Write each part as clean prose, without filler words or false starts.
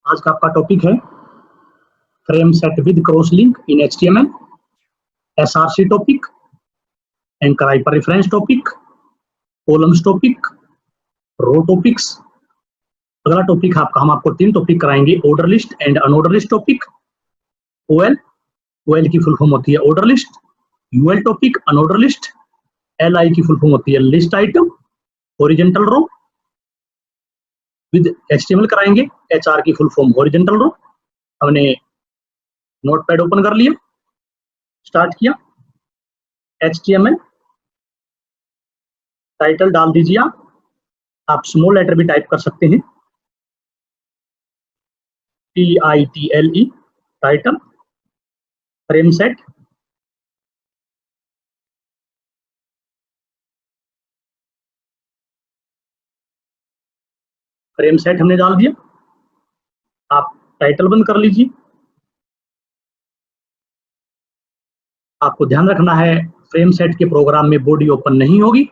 आज का आपका टॉपिक है frame set with cross link in HTML, SRC topic, anchor hyper reference topic, columns topic, row topics. अगला topic आपका हम आपको 3 टॉपिक कराएंगे, order list and unorder list topic. OL की फुल फॉर्म होती है order list. UL topic unorder list. LI की full form होती है list item, horizontal row with HTML कराएंगे। HR की फुल फॉर्म हॉरिजॉन्टल रो। हमने नोटपैड ओपन कर लिया, स्टार्ट किया। HTML टाइटल डाल दीजिए। आप स्मॉल लेटर भी टाइप कर सकते हैं, TITLE title. Frame set, frame set हमने डाल दिया। आप टाइटल बंद कर लीजिए। आपको ध्यान रखना है फ्रेम सेट के प्रोग्राम में बॉडी ओपन नहीं होगी।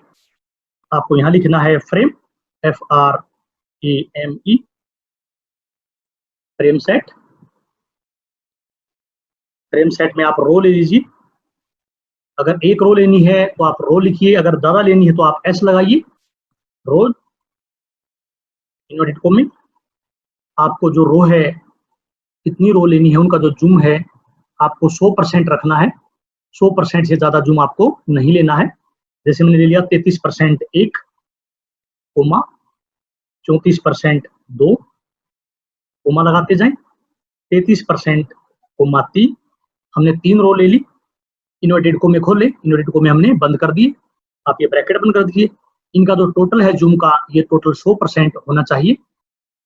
आपको यहां लिखना है frame, FRAME, frame set. Frame set में आप रो ले लीजिए। अगर एक रो लेनी है तो आप रो लिखिए, अगर ज्यादा लेनी है तो आप S लगाइए। रोज इन्वर्टेड कॉमा में आपको जो रो है, कितनी रो लेनी है, उनका जो जूम है आपको 100% रखना है। 100% से ज्यादा जूम आपको नहीं लेना है। जैसे मैंने ले लिया 33% 1, 34% 2, कोमा लगाते जाएं। 33% 3, हमने 3 रो ले ली। इन्वर्टेड कोमे खोले, इन्वर्टेड कोमे हमने बंद कर दिए। आप ये ब्रैकेट बंद कर दीजिए। इनका जो टोटल है जूम का, ये टोटल 100% होना चाहिए,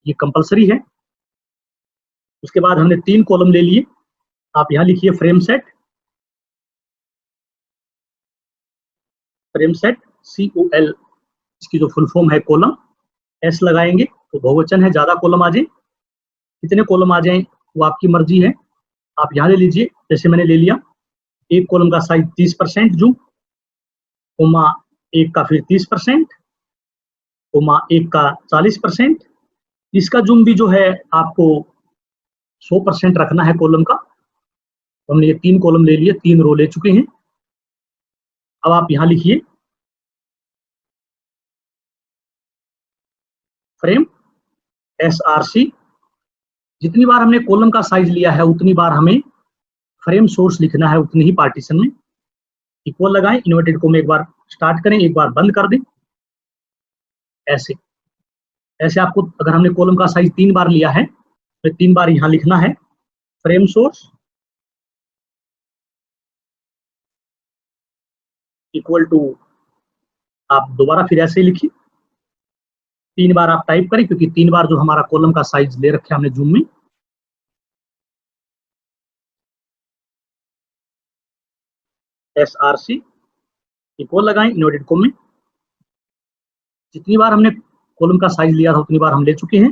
ये कंपलसरी है। उसके बाद हमने 3 कॉलम ले लिए। आप यहाँ लिखिए frame set, frame set COL, इसकी जो फुल फॉर्म है कॉलम। S लगाएंगे तो बहुवचन है, ज्यादा कॉलम आ जाए। कितने कॉलम आ जाए वो आपकी मर्जी है। आप यहाँ ले लीजिए, जैसे मैंने ले लिया। एक कॉलम का साइज 30% जूम, कोमा 1 का फिर 30%, कोमा 1 का 40%। इसका जूम भी जो है आपको 100% रखना है कॉलम का। हमने ये 3 कॉलम ले लिए, 3 रो ले चुके हैं। अब आप यहाँ लिखिए फ्रेम SRC। जितनी बार हमने कॉलम का साइज लिया है उतनी बार हमें फ्रेम सोर्स लिखना है, उतनी ही पार्टीशन में। इक्वल लगाएं, इन्वर्टेड को में एक बार स्टार्ट करें, एक बार बंद कर दें। ऐसे ऐसे आपको, अगर हमने कॉलम का साइज 3 बार लिया है तो 3 बार यहाँ लिखना है फ्रेम सोर्स इक्वल टू, आप दोबारा फिर ऐसे लिखिए। 3 बार आप टाइप करें, क्योंकि 3 बार जो हमारा कॉलम का साइज ले रखे हमने जूम में। SRC इक्वल लगाएं, इन्वर्टेड को में। जितनी बार हमने कॉलम का साइज लिया था उतनी बार हम ले चुके हैं।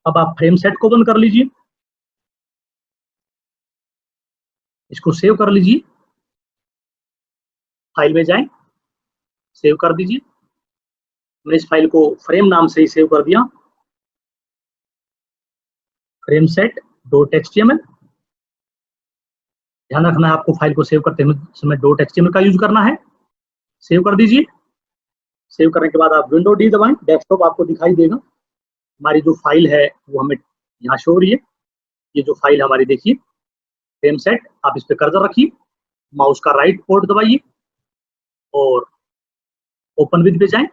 अब आप फ्रेम सेट को बंद कर लीजिए, इसको सेव कर लीजिए। फाइल में जाएं, सेव कर दीजिए। मैंने इस फाइल को फ्रेम नाम से ही सेव कर दिया, फ्रेम सेट .html। ध्यान रखना है आपको फाइल को सेव करते समय .html का यूज करना है। सेव कर दीजिए। सेव करने के बाद आप विंडो डी दबाएं, डेस्कटॉप आपको दिखाई देगा। हमारी जो फाइल है वो हमें यहाँ शो हो रही है। ये जो फाइल हमारी देखिए फ्रेम सेट, आप इस पर कर्सर रखिए, माउस का राइट पोर्ट दबाइए और ओपन विद पे जाएं।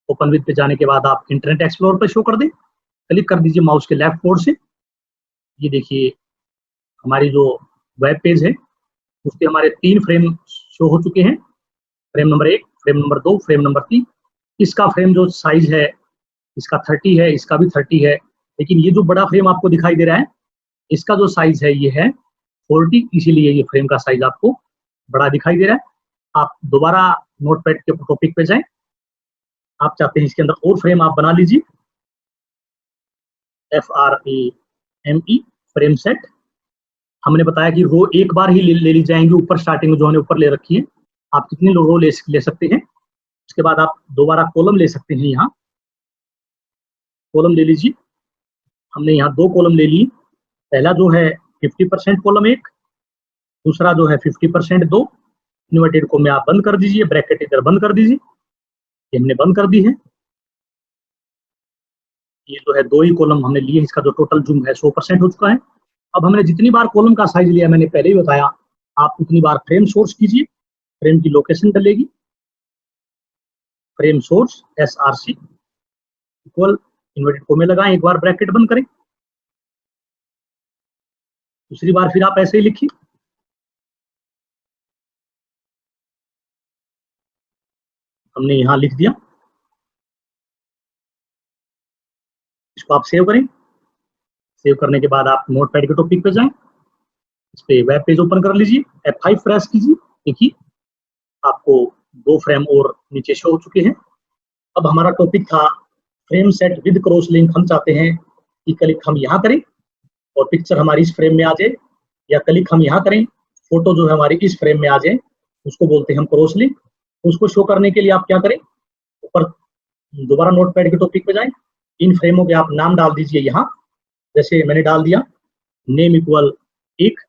ओपन विद पे जाने के बाद आप इंटरनेट एक्सप्लोरर पे शो कर दें। क्लिक कर दीजिए माउस के लेफ्ट पोर्ट से। ये देखिए हमारी जो वेब पेज है उसके हमारे 3 फ्रेम शो हो चुके हैं। Frame number 1, frame number 2, frame number 3। इसका फ्रेम जो साइज है इसका 30 है, इसका भी 30 है। लेकिन ये जो बड़ा फ्रेम आपको दिखाई दे रहा है, इसका जो साइज है ये है 40, इसीलिए ये फ्रेम का साइज आपको बड़ा दिखाई दे रहा है। आप दोबारा नोटपैड के टॉपिक पे जाएं। आप चाहते हैं इसके अंदर और फ्रेम आप बना लीजिए, FRAME फ्रेम सेट। हमने बताया कि रो एक बार ही ले ली जाएंगी, ऊपर स्टार्टिंग में जो हमने ऊपर ले रखी है। आप कितनी रो ले सकते हैं। उसके बाद आप दोबारा कॉलम ले सकते हैं, यहाँ कॉलम ले लीजिए। हमने यहाँ 2 कॉलम ले ली। पहला जो है 50% कॉलम 1, दूसरा जो है 50% 2। इन्वर्टेड कोमे आप बंद कर दीजिए, ब्रैकेट इधर बंद कर दीजिए, ये हमने बंद कर दी है। ये जो है 2 ही कॉलम हमने लिए, इसका जो टोटल जूम है 100% हो चुका है। अब हमने जितनी बार कॉलम का साइज लिया, मैंने पहले ही बताया, आप उतनी बार फ्रेम सोर्स कीजिए, फ्रेम की लोकेशन डलेगी, frame source SRC equal inverted commas लगाएं, एक बार ब्रैकेट बंद करें, दूसरी बार फिर आप ऐसे ही लिखिए, हमने यहां लिख दिया। इसको आप सेव करें, सेव करने के बाद आप नोटपैड के टॉपिक पे जाएं, इस पे वेब पेज ओपन कर लीजिए, F5 प्रेस कीजिए, देखिए आपको 2 फ्रेम और नीचे शो हो चुके हैं। अब हमारा टॉपिक था frame set with cross link. हम चाहते हैं कि क्लिक हम यहाँ करें और पिक्चर हमारी इस फ्रेम में आ जाए, या क्लिक हम यहाँ करें, फोटो जो है हमारी इस फ्रेम में आ जाए, उसको बोलते हैं हम क्रॉस लिंक। उसको शो करने के लिए आप क्या करें, ऊपर दोबारा नोटपैड के टॉपिक पे जाएं, इन फ्रेमों के आप नाम डाल दीजिए यहाँ, जैसे मैंने डाल दिया नेम इक्वल 1,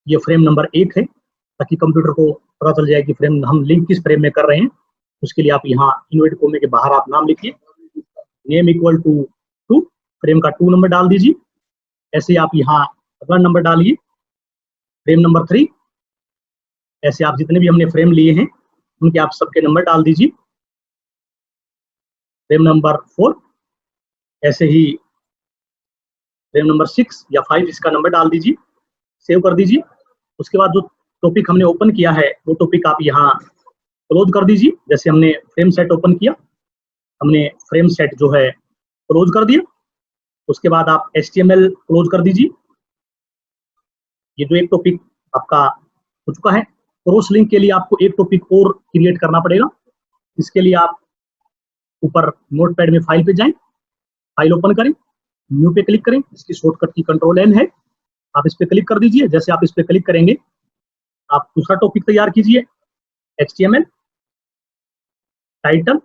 ये फ्रेम नंबर 1 है, ताकि कंप्यूटर को पता चल जाए कि फ्रेम हम लिंक किस फ्रेम में कर रहे हैं। उसके लिए आप यहाँ इन्वर्टेड कोमे के बाहर आप नाम लिखिए, नेम इक्वल टू 2, फ्रेम का 2 नंबर डाल दीजिए। ऐसे आप यहाँ अगला नंबर डालिए, फ्रेम नंबर 3। ऐसे आप जितने भी हमने फ्रेम लिए हैं उनके आप सबके नंबर डाल दीजिए, फ्रेम नंबर 4। ऐसे ही फ्रेम नंबर 6 या 5 इसका नंबर डाल दीजिए, सेव कर दीजिए। उसके बाद जो टॉपिक हमने ओपन किया है वो टॉपिक आप यहाँ क्लोज कर दीजिए। जैसे हमने फ्रेम सेट ओपन किया, हमने फ्रेम सेट जो है क्लोज कर दिया। उसके बाद आप HTML क्लोज कर दीजिए। ये जो एक टॉपिक आपका हो चुका है, क्रॉस लिंक के लिए आपको एक टॉपिक और क्रिएट करना पड़ेगा। इसके लिए आप ऊपर नोटपैड में फाइल पे जाएं, फाइल ओपन करें, न्यू पे क्लिक करें, इसकी शॉर्टकट की Ctrl+N है, आप इस पे क्लिक कर दीजिए। जैसे आप इस पे क्लिक करेंगे, आप दूसरा टॉपिक तैयार कीजिए, HTML टाइटल,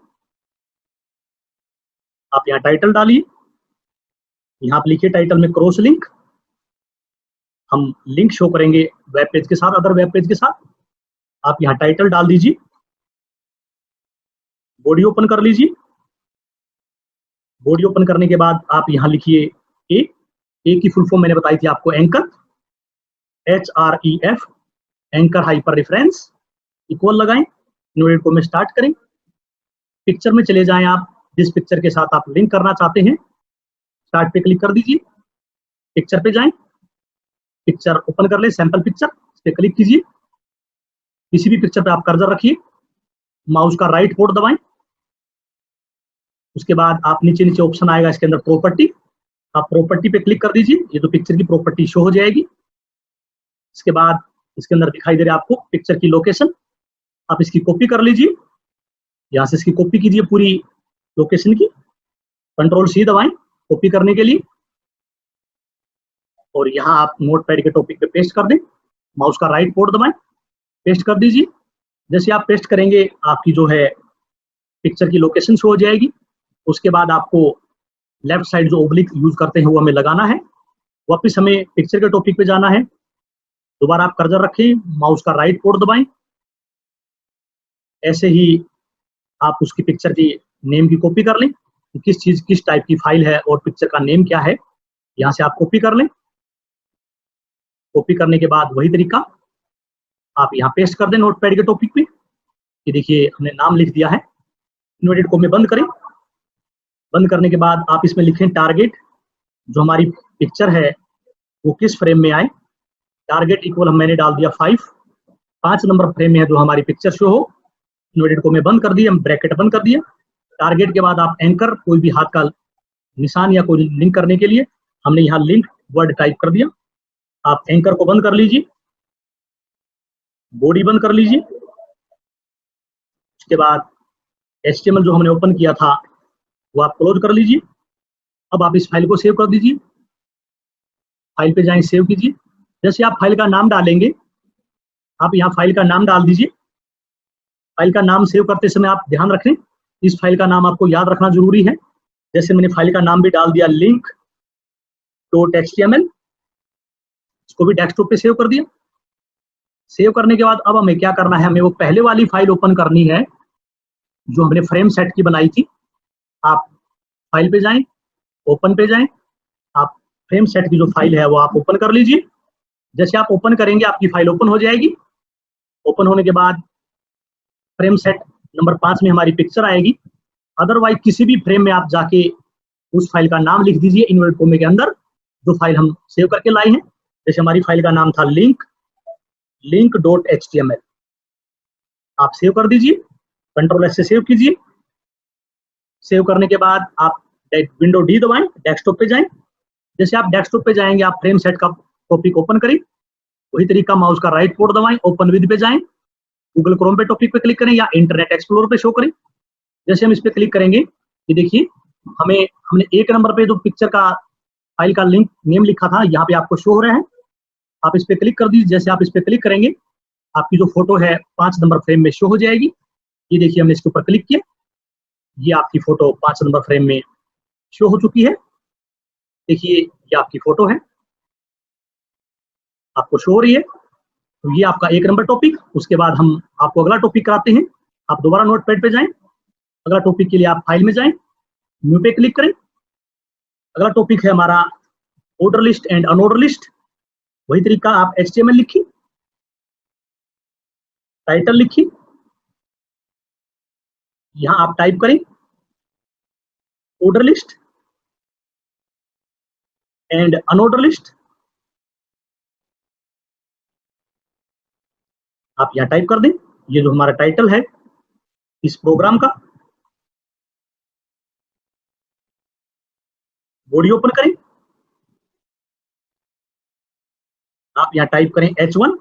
आप यहाँ टाइटल डालिए, यहाँ आप लिखिए टाइटल में क्रॉस लिंक। हम लिंक शो करेंगे वेब पेज के साथ, अदर वेब पेज के साथ। आप यहाँ टाइटल डाल दीजिए, बॉडी ओपन कर लीजिए। बॉडी ओपन करने के बाद आप यहाँ लिखिए ए की फुल फॉर्म मैंने बताई थी आपको, anchor, HREF, anchor hyper reference equal लगाएं, इन्वर्टेड कोमे स्टार्ट करें, पिक्चर में चले जाएं आप, जिस पिक्चर के साथ आप लिंक करना चाहते हैं, स्टार्ट पे क्लिक कर दीजिए, पिक्चर पे जाएं, पिक्चर ओपन कर ले, सैंपल पिक्चर, इस पे क्लिक कीजिए, किसी भी पिक्चर पे आप कर्सर रखिए, माउस का राइट पोर्ट दबाएं। उसके बाद आप नीचे नीचे ऑप्शन आएगा, इसके अंदर प्रॉपर्टी, आप प्रॉपर्टी पे क्लिक कर दीजिए, ये तो पिक्चर की प्रॉपर्टी शो हो जाएगी। इसके बाद इसके अंदर दिखाई दे रहा है आपको पिक्चर की लोकेशन, आप इसकी कॉपी कर लीजिए, यहाँ से इसकी कॉपी कीजिए पूरी लोकेशन की, Ctrl+C दबाएं कॉपी करने के लिए, और यहाँ आप नोटपैड के टॉपिक पे पेस्ट कर दें, माउस का राइट पोर्ट दबाएं, पेस्ट कर दीजिए। जैसे आप पेस्ट करेंगे, आपकी जो है पिक्चर की लोकेशन शो हो जाएगी। उसके बाद आपको लेफ्ट साइड जो ओब्लिक यूज करते हैं वो हमें लगाना है, वापस हमें पिक्चर के टॉपिक पे जाना है, दोबारा आप कर्सर रखें, माउस का राइट पोर्ट दबाएं, ऐसे ही आप उसकी पिक्चर की नेम की कॉपी कर लें, किस चीज किस टाइप की फाइल है और पिक्चर का नेम क्या है, यहाँ से आप कॉपी कर लें। कॉपी करने के बाद वही तरीका आप यहाँ पेस्ट कर दें नोटपैड के टॉपिक पे। ये देखिए हमने नाम लिख दिया है, इन्वर्टेड कोमे बंद करें, बंद करने के बाद आप इसमें लिखें टारगेट, जो हमारी पिक्चर है वो किस फ्रेम में आए, टारगेट इक्वल मैंने डाल दिया 5 नंबर फ्रेम में है जो हमारी पिक्चर शो हो। इन्वर्टेड कोमे बंद कर दिए, हम ब्रैकेट बंद कर दिया। टारगेट के बाद आप एंकर, कोई भी हाथ का निशान या कोई लिंक करने के लिए हमने यहाँ लिंक वर्ड टाइप कर दिया। आप एंकर को बंद कर लीजिए, बॉडी बंद कर लीजिए। उसके बाद HTML जो हमने ओपन किया था वो आप क्लोज कर लीजिए। अब आप इस फाइल को सेव कर दीजिए, फाइल पे जाएं, सेव कीजिए। जैसे आप फाइल का नाम डालेंगे, आप यहाँ फाइल का नाम डाल दीजिए। फाइल का नाम सेव करते समय आप ध्यान रखें, इस फाइल का नाम आपको याद रखना जरूरी है। जैसे मैंने फाइल का नाम भी डाल दिया लिंक डॉट HTML, इसको भी डेस्कटॉप पे सेव कर दिया। सेव करने के बाद अब हमें क्या करना है, हमें वो पहले वाली फाइल ओपन करनी है जो हमने फ्रेम सेट की बनाई थी। आप फाइल पे जाएं, ओपन पे जाएं, आप फ्रेम सेट की जो फाइल है वो आप ओपन कर लीजिए। जैसे आप ओपन करेंगे आपकी फाइल ओपन हो जाएगी। ओपन होने के बाद फ्रेम सेट नंबर 5 में हमारी पिक्चर आएगी। अदरवाइज किसी भी फ्रेम में आप जाके उस फाइल का नाम लिख दीजिए इन्वर्ट कोमे के अंदर, जो फाइल हम सेव करके लाए हैं। जैसे हमारी फाइल का नाम था लिंक डॉट HTML, आप सेव कर दीजिए, कंट्रोल S से सेव कीजिए। सेव करने के बाद आप विंडो डी दबाएं, डेस्कटॉप पे जाएं। जैसे आप डेस्कटॉप पे जाएंगे आप फ्रेम सेट का टॉपिक ओपन करें, वही तरीका माउस का राइट पोर्ट दबाएं, ओपन विद पे जाएं, गूगल क्रोम पे टॉपिक पे क्लिक करें या इंटरनेट एक्सप्लोरर पे शो करें। जैसे हम इस पे क्लिक करेंगे, ये देखिए हमने 1 नंबर पे जो पिक्चर का फाइल का लिंक नेम लिखा था यहाँ पे आपको शो हो रहा है। आप इस पे क्लिक कर दीजिए। जैसे आप इस पे क्लिक करेंगे आपकी जो फोटो है 5 नंबर फ्रेम में शो हो जाएगी। ये देखिए हमने इसके ऊपर क्लिक किया, ये आपकी फोटो 5 नंबर फ्रेम में शो हो चुकी है। देखिए ये आपकी फोटो है, आपको शो हो रही है। तो ये आपका 1 नंबर टॉपिक। उसके बाद हम आपको अगला टॉपिक कराते हैं। आप दोबारा नोटपैड पे जाएं, अगला टॉपिक के लिए आप फाइल में जाएं, न्यू पे क्लिक करें। अगला टॉपिक है हमारा order list and unorder list. वही तरीका आप HTML लिखिए, टाइटल लिखिए, यहां आप टाइप करें order list and unorder list. आप यहां टाइप कर दें। ये जो हमारा टाइटल है इस प्रोग्राम का, बॉडी ओपन करें, आप यहां टाइप करें H1।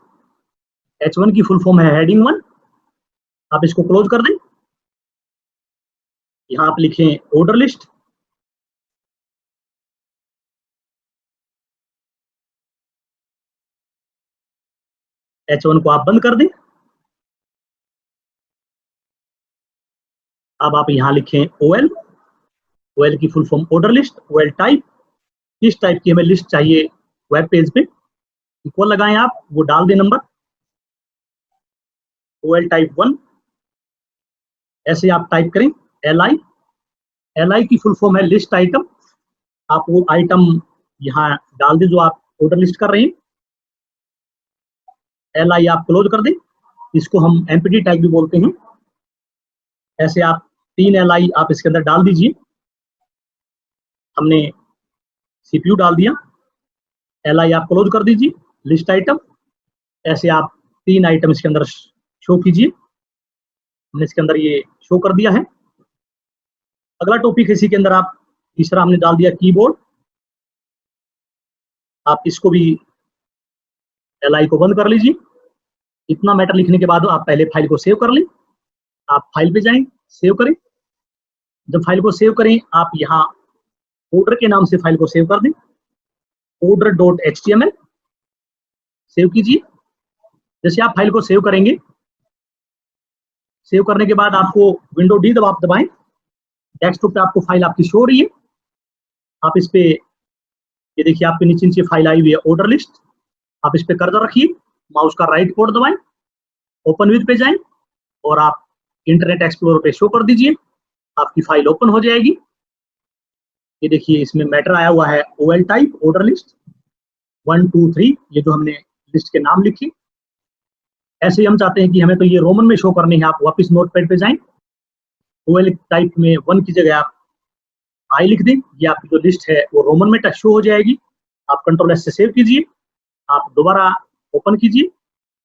H1 की फुल फॉर्म है हेडिंग 1। आप इसको क्लोज कर दें। यहां आप लिखें ऑर्डर लिस्ट, H1 को आप बंद कर दें। अब आप यहां लिखें OL की full form order list, OL type, किस टाइप की हमें लिस्ट चाहिए वेब पेज पे, इक्वल लगाएं आप, वो डाल दें नंबर, OL टाइप 1। ऐसे आप टाइप करें LI की फुल फॉर्म है लिस्ट आइटम। आप वो आइटम यहाँ डाल दें जो आप ऑर्डर लिस्ट कर रहे हैं। LI आप क्लोज कर दें। इसको हम एम्प्टी टैग भी बोलते हैं। ऐसे आप 3 LI आप इसके अंदर डाल दीजिए। हमने CPU डाल दिया, LI आप क्लोज कर दीजिए, लिस्ट आइटम। ऐसे आप 3 आइटम इसके अंदर शो कीजिए। हमने इसके अंदर ये शो कर दिया है। अगला टॉपिक इसी के अंदर आप तीसरा हमने डाल दिया कीबोर्ड। आप इसको भी LI को बंद कर लीजिए। इतना मैटर लिखने के बाद आप पहले फाइल को सेव कर लें। आप फाइल पे जाएं, सेव करें। जब फाइल को सेव करें आप यहाँ ऑर्डर के नाम से फाइल को सेव कर दें, ऑर्डर डॉट HTML, सेव कीजिए। जैसे आप फाइल को सेव करेंगे, सेव करने के बाद आपको विंडो डी दबाएं, डेस्कटॉप पे आपको फाइल आपकी शो हो रही है। आप इस पे, ये देखिए आपके नीचे फाइल आई हुई है ऑर्डर लिस्ट। आप इस पे कर्सर रखिए, माउस का राइट पोर्ट दबाएं, ओपन विद पे जाएं और आप इंटरनेट एक्सप्लोरर पे शो कर दीजिए। आपकी फाइल ओपन हो जाएगी। ये देखिए इसमें मैटर आया हुआ है OL टाइप ऑर्डर लिस्ट 1 2 3, ये जो हमने लिस्ट के नाम लिखे। ऐसे ही हम चाहते हैं कि हमें तो ये रोमन में शो करने हैं। आप वापस नोटपैड पे जाएं, OL टाइप में 1 की जगह आप I लिख दें। ये आपकी जो लिस्ट है वो रोमन में टच शो हो जाएगी। आप कंट्रोल S से सेव कीजिए, आप दोबारा ओपन कीजिए,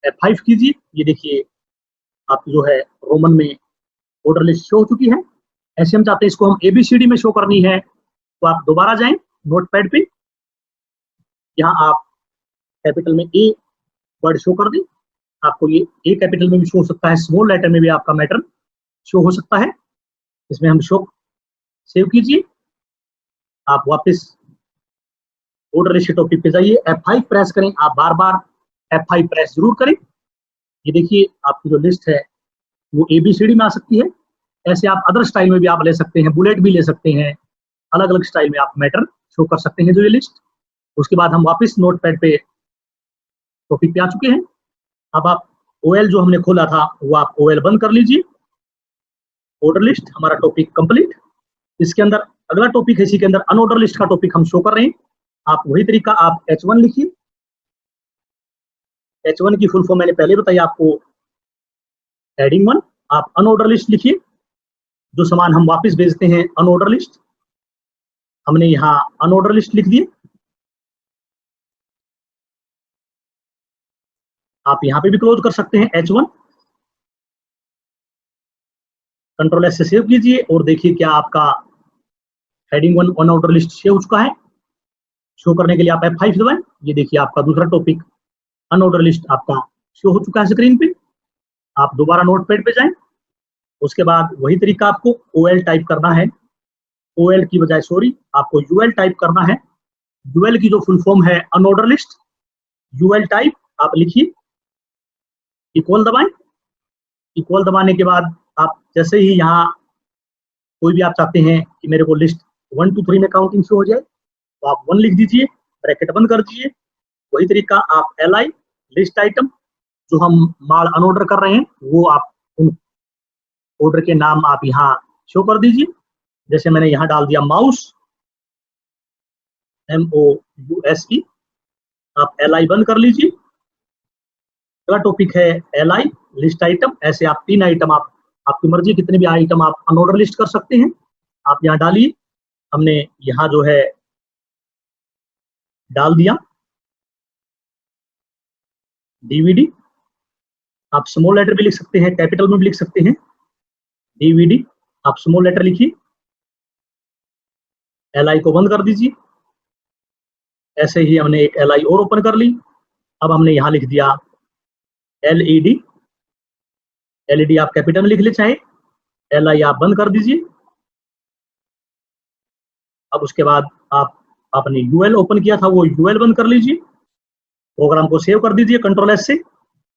F5 कीजिए। ये देखिए आपकी जो है रोमन में ऑर्डर लिस्ट शो हो चुकी है। ऐसे हम चाहते हैं इसको हम ABCD में शो करनी है, तो आप दोबारा जाएं नोटपैड पे, यहाँ आप कैपिटल में A वर्ड शो कर दें। आपको ये A कैपिटल में भी शो हो सकता है, स्मॉल लेटर में भी आपका मैटर शो हो सकता है। इसमें हम शो सेव कीजिए। आप वापस ऑर्डर लिस्ट टॉपिक पे जाइए, F5 प्रेस करें। आप बार बार F5 प्रेस जरूर करें। ये देखिए आपकी जो लिस्ट है वो ABCD में आ सकती है। ऐसे आप अदर स्टाइल में भी आप ले सकते हैं, बुलेट भी ले सकते हैं, अलग अलग स्टाइल में आप मैटर शो कर सकते हैं जो ये लिस्ट। उसके बाद हम वापस नोटपैड पे टॉपिक पे आ चुके हैं। अब आप OL जो हमने खोला था वो आप OL बंद कर लीजिए। ऑर्डर लिस्ट हमारा टॉपिक कंप्लीट। इसके अंदर अगला टॉपिक है, इसी के अंदर अनऑर्डर लिस्ट का टॉपिक हम शो कर रहे हैं। आप वही तरीका आप H1 लिखिए। H1 की फुल फॉर्म मैंने पहले बताई आपको, हेडिंग 1। आप अनऑर्डर लिस्ट लिखिए, जो सामान हम वापस भेजते हैं अनऑर्डर लिस्ट। हमने यहाँ अनऑर्डर लिस्ट लिख दिए। आप यहाँ पे भी क्लोज कर सकते हैं H1। कंट्रोल S से सेव कीजिए और देखिए क्या आपका हेडिंग 1 अनऑर्डर लिस्ट सेव हो चुका है। शो करने के लिए आप F5 दबाएं। ये देखिए आपका दूसरा टॉपिक अनऑर्डर लिस्ट आपका शो हो चुका है स्क्रीन पे। आप दोबारा नोटपैड पे जाएं। उसके बाद वही तरीका आपको OL टाइप करना है। OL की बजाय सॉरी आपको UL टाइप करना है। UL की जो फुल फॉर्म है अनऑर्डर लिस्ट, UL टाइप आप लिखिए, इक्वल दबाएं। इक्वल दबाने के बाद आप जैसे ही यहाँ कोई भी आप चाहते हैं कि मेरे को लिस्ट 1 2 3 में काउंटिंग शो हो जाए, तो आप 1 लिख दीजिए, ब्रैकेट बंद कर दीजिए। वही तरीका आप LI लिस्ट आइटम, जो हम माल अनऑर्डर कर रहे हैं वो आप उन ऑर्डर के नाम आप यहाँ शो कर दीजिए। जैसे मैंने यहाँ डाल दिया माउस, MOUSE। आप LI बंद कर लीजिए। अगला टॉपिक है LI लिस्ट आइटम। ऐसे आप 3 आइटम आप आपकी मर्जी कितने भी आइटम आप अनऑर्डर लिस्ट कर सकते हैं। आप यहाँ डालिए। हमने यहाँ जो है डाल दिया DVD। आप स्मॉल लेटर भी लिख सकते हैं, कैपिटल में भी लिख सकते हैं। DVD आप स्मॉल लेटर लिखिए। LI को बंद कर दीजिए। ऐसे ही हमने एक LI और ओपन कर ली। अब हमने यहाँ लिख दिया LED। LED आप कैपिटल में लिख ले चाहे, LI आप बंद कर दीजिए। अब उसके बाद आप आपने UL ओपन किया था वो UL बंद कर लीजिए। प्रोग्राम को सेव कर दीजिए कंट्रोल S से।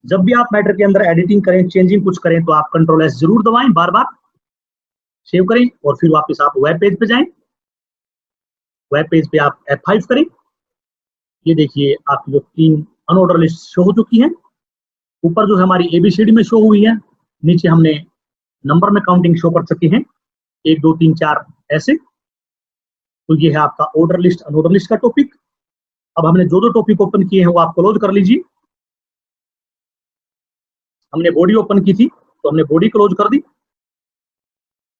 जब भी आप मैटर के अंदर एडिटिंग करें, चेंजिंग कुछ करें, तो आप कंट्रोल S जरूर दबाएं, बार बार सेव करें और फिर वापस आप वेब पेज पे जाएं। वेब पेज पे आप F5 करें। ये देखिए आपकी जो 3 अनऑर्डर लिस्ट शो हो चुकी है। ऊपर जो हमारी ABCD में शो हुई है, नीचे हमने नंबर में काउंटिंग शो कर सके हैं, 1 2 3 4 ऐसे। तो ये है आपका ऑर्डर लिस्ट अनऑर्डर लिस्ट का टॉपिक। अब हमने जो टॉपिक ओपन किए हैं वो आप क्लोज कर लीजिए। हमने बॉडी ओपन की थी तो हमने बॉडी क्लोज कर दी।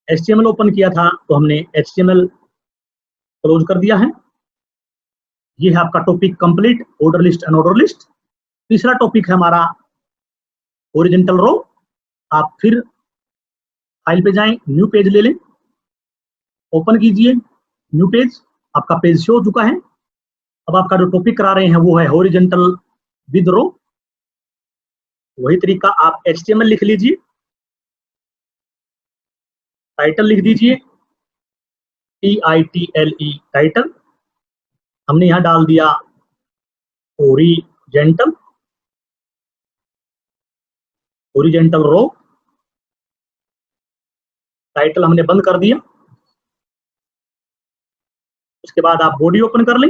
HTML ओपन किया था तो हमने HTML क्लोज कर दिया है। ये है आपका topic complete, order list unordered list. तीसरा टॉपिक है हमारा ओरिजेंटल रो। आप फिर फाइल पे जाएं, न्यू पेज ले लें, ओपन कीजिए न्यू पेज। आपका पेज शो हो चुका है। अब आपका जो टॉपिक करा रहे हैं वो है हॉरिजॉन्टल विद रो। वही तरीका आप HTML लिख लीजिए, टाइटल लिख दीजिए TITLE टाइटल। हमने यहां डाल दिया हॉरिजॉन्टल रो। टाइटल हमने बंद कर दिया। उसके बाद आप बॉडी ओपन कर लें।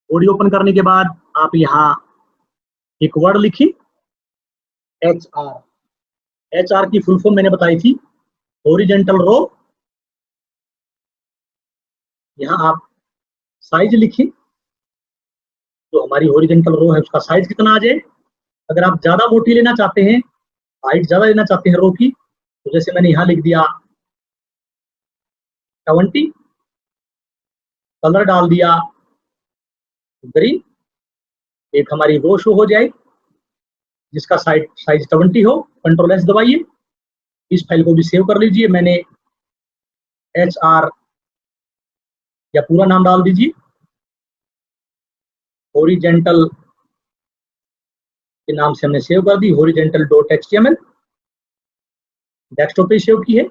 बॉडी ओपन करने के बाद आप यहाँ एक वर्ड लिखिए HR। HR की फुल फॉर्म मैंने बताई थी, हॉरिजॉन्टल रो। यहाँ आप साइज लिखिए, जो हमारी हॉरिजॉन्टल रो है उसका साइज कितना आ जाए। अगर आप ज्यादा मोटी लेना चाहते हैं, हाइट ज्यादा लेना चाहते हैं रो की, तो जैसे मैंने यहाँ लिख दिया 70, कलर डाल दिया ग्रीन। एक हमारी रो शो हो जाए जिसका साइज 70 हो। कंट्रोल S दबाइए। इस फाइल को भी सेव कर लीजिए। मैंने HR या पूरा नाम डाल दीजिए, हॉरिजॉन्टल के नाम से हमने सेव कर दी, horizontal.html। डेस्कटॉप पे सेव की है।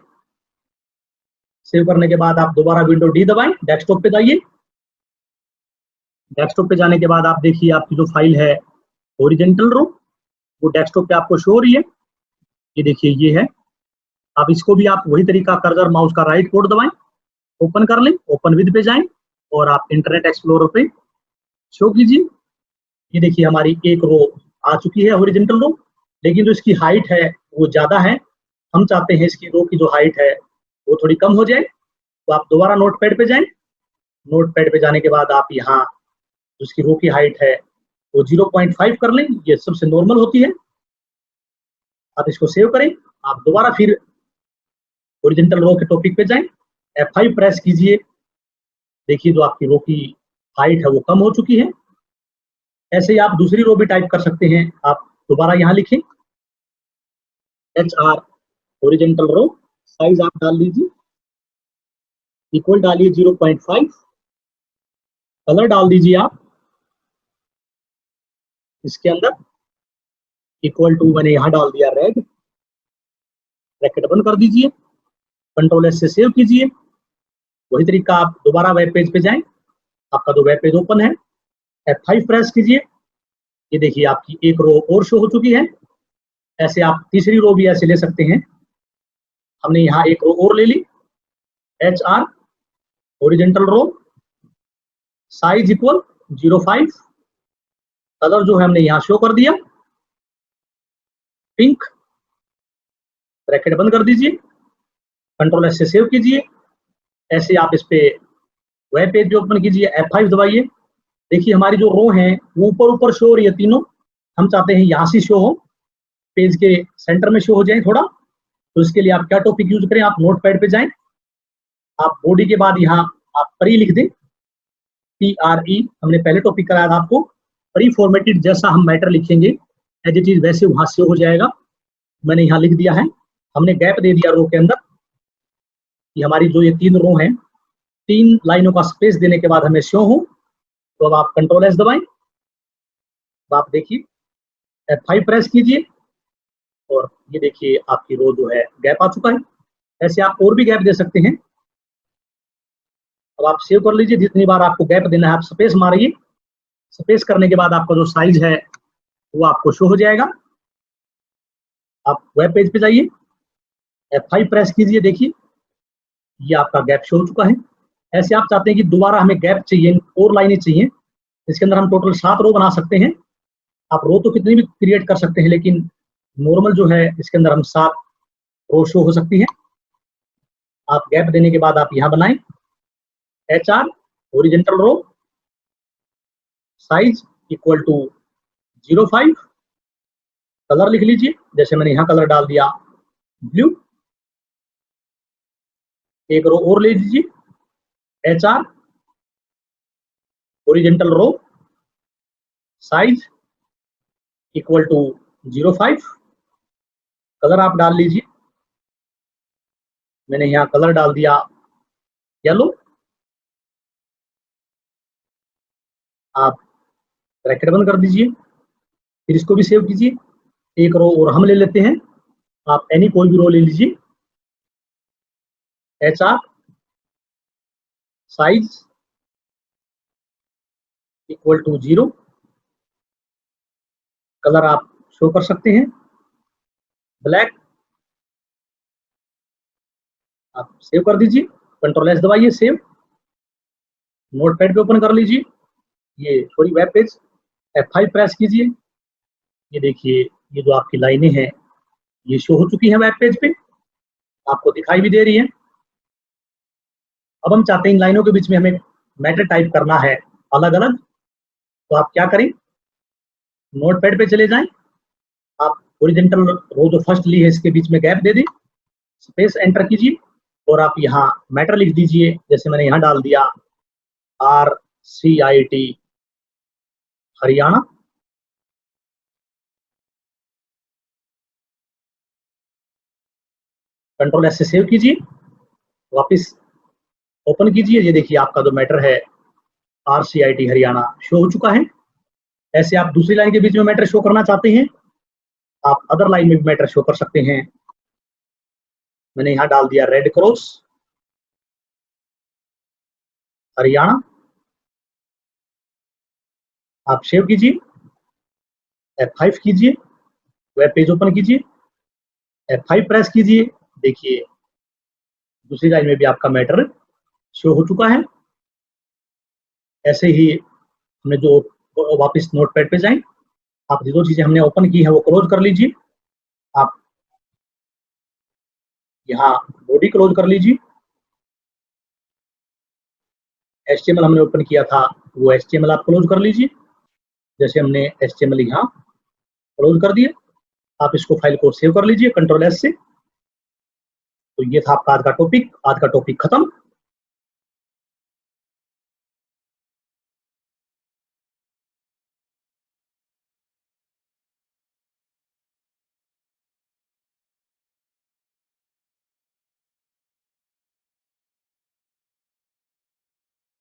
सेव करने के बाद आप दोबारा विंडो D दबाएं, डेस्कटॉप पे जाइए। डेस्कटॉप पे जाने के बाद आप देखिए आपकी जो फाइल है हॉरिजॉन्टल रो, वो डेस्कटॉप पे आपको शो हो रही है। ये देखिए ये है। अब इसको भी आप वही तरीका कर्सर माउस का राइट कोड दबाएं, ओपन कर लें, ओपन विद पे जाएं। और आप इंटरनेट एक्सप्लोरर पे शो कीजिए। ये देखिए हमारी एक रो आ चुकी है, हॉरिजॉन्टल रो, लेकिन जो इसकी हाइट है वो ज़्यादा है। हम चाहते हैं इसकी रो की जो हाइट है वो थोड़ी कम हो जाए, तो आप दोबारा नोटपैड पे जाएँ। नोटपैड पे जाने के बाद आप यहाँ जिसकी रो की हाइट है वो 0.5 कर लें, ये सबसे नॉर्मल होती है। आप इसको सेव करें, आप दोबारा फिर हॉरिजॉन्टल रो के टॉपिक पे जाएँ, F5 प्रेस कीजिए। देखिए जो आपकी रो की हाइट है वो कम हो चुकी है। ऐसे ही आप दूसरी रो भी टाइप कर सकते हैं। आप दोबारा यहाँ लिखें HR हॉरिजॉन्टल रो, साइज आप डाल लीजिए, इक्वल डालिए 0.5, कलर डाल दीजिए आप इसके अंदर, इक्वल टू मैंने यहाँ डाल दिया रेड, ब्रैकेट बंद कर दीजिए, कंट्रोल एस से सेव कीजिए। वही तरीका आप दोबारा वेब पेज पे जाएं, आपका जो वेब पेज ओपन है, F5 प्रेस कीजिए। ये देखिए आपकी एक रो और शो हो चुकी है। ऐसे आप तीसरी रो भी ऐसे ले सकते हैं। हमने यहाँ एक रो और ले ली, HR horizontal row, size equal 0.5, colour जो है हमने यहाँ शो कर दिया पिंक, ब्रैकेट बंद कर दीजिए, कंट्रोल एस से सेव कीजिए। ऐसे आप इस पे वेब पेज भी ओपन कीजिए, F5 दबाइए। देखिए हमारी जो रो है वो ऊपर ऊपर शो हो रही है तीनों, हम चाहते हैं यहाँ से शो हो, पेज के सेंटर में शो हो जाए थोड़ा। तो इसके लिए आप क्या टॉपिक यूज करें, आप नोटपैड पे जाएं, आप बॉडी के बाद यहाँ आप प्री लिख दें, PRE, हमने पहले टॉपिक कराया था आपको, प्री फॉर्मेटेड, जैसा हम मैटर लिखेंगे एज इट इज वैसे वहां से हो जाएगा। मैंने यहाँ लिख दिया है, हमने गैप दे दिया रो के अंदर। ये हमारी जो ये तीन रो हैं, 3 लाइनों का स्पेस देने के बाद हमें शो हो। तो अब आप कंट्रोल एस दबाएं, अब आप देखिए F5 प्रेस कीजिए और ये देखिए आपकी रो जो है गैप आ चुका है। ऐसे आप और भी गैप दे सकते हैं। अब आप सेव कर लीजिए, जितनी बार आपको गैप देना है आप स्पेस मारिए। स्पेस करने के बाद आपका जो साइज है वो आपको शो हो जाएगा। आप वेब पेज पे जाइए, F5 प्रेस कीजिए, देखिए ये आपका गैप शो हो चुका है। ऐसे आप चाहते हैं कि दोबारा हमें गैप चाहिए और लाइनें चाहिए, इसके अंदर हम टोटल 7 रो बना सकते हैं। आप रो तो कितनी भी क्रिएट कर सकते हैं, लेकिन नॉर्मल जो है इसके अंदर हम 7 रो शो हो सकती है। आप गैप देने के बाद आप यहाँ बनाएं, HR horizontal row, size equal to 0.5, colour लिख लीजिए, जैसे मैंने यहाँ कलर डाल दिया ब्लू। एक रो और ले लीजिए, HR horizontal row, size equal to 0.5, colour आप डाल लीजिए, मैंने यहाँ कलर डाल दिया येलो। आप ब्रैकेट बंद कर दीजिए, फिर इसको भी सेव कीजिए। एक रो और हम ले लेते हैं, आप एनी कोई भी रो ले लीजिए, HR size equal to 0, colour आप शो कर सकते हैं ब्लैक। आप सेव कर दीजिए, कंट्रोल एस दबाइए, सेव, नोटपैड पे ओपन कर लीजिए। ये थोड़ी वेब पेज, F5 प्रेस कीजिए। ये देखिए ये जो आपकी लाइनें हैं ये शो हो चुकी है वेब पेज पे, आपको दिखाई भी दे रही है। अब हम चाहते हैं इन लाइनों के बीच में हमें मैटर टाइप करना है अलग अलग, तो आप क्या करें, नोटपैड पे चले जाएं, आप हॉरिजॉन्टल रो जो फर्स्ट ली है इसके बीच में गैप दे दें, स्पेस एंटर कीजिए और आप यहाँ मैटर लिख दीजिए, जैसे मैंने यहाँ डाल दिया RCIT हरियाणा। कंट्रोल एस से सेव कीजिए, वापस ओपन कीजिए। ये देखिए आपका जो मैटर है RCIT हरियाणा शो हो चुका है। ऐसे आप दूसरी लाइन के बीच में मैटर शो करना चाहते हैं, आप अदर लाइन में भी मैटर शो कर सकते हैं। मैंने यहाँ डाल दिया रेड क्रॉस हरियाणा। आप सेव कीजिए, F5 कीजिए, वेब पेज ओपन कीजिए, F5 प्रेस कीजिए। देखिए दूसरी लाइन में भी आपका मैटर शो हो चुका है। ऐसे ही हमने जो वापस नोटपैड पे जाएं, आप जो चीजें हमने ओपन की है वो क्लोज कर लीजिए। आप यहाँ बॉडी क्लोज कर लीजिए। HTML हमने ओपन किया था वो HTML आप क्लोज कर लीजिए। जैसे हमने HTML यहाँ क्लोज कर दिया, आप इसको फाइल को सेव कर लीजिए Ctrl+S से। तो ये था आपका आज का टॉपिक खत्म।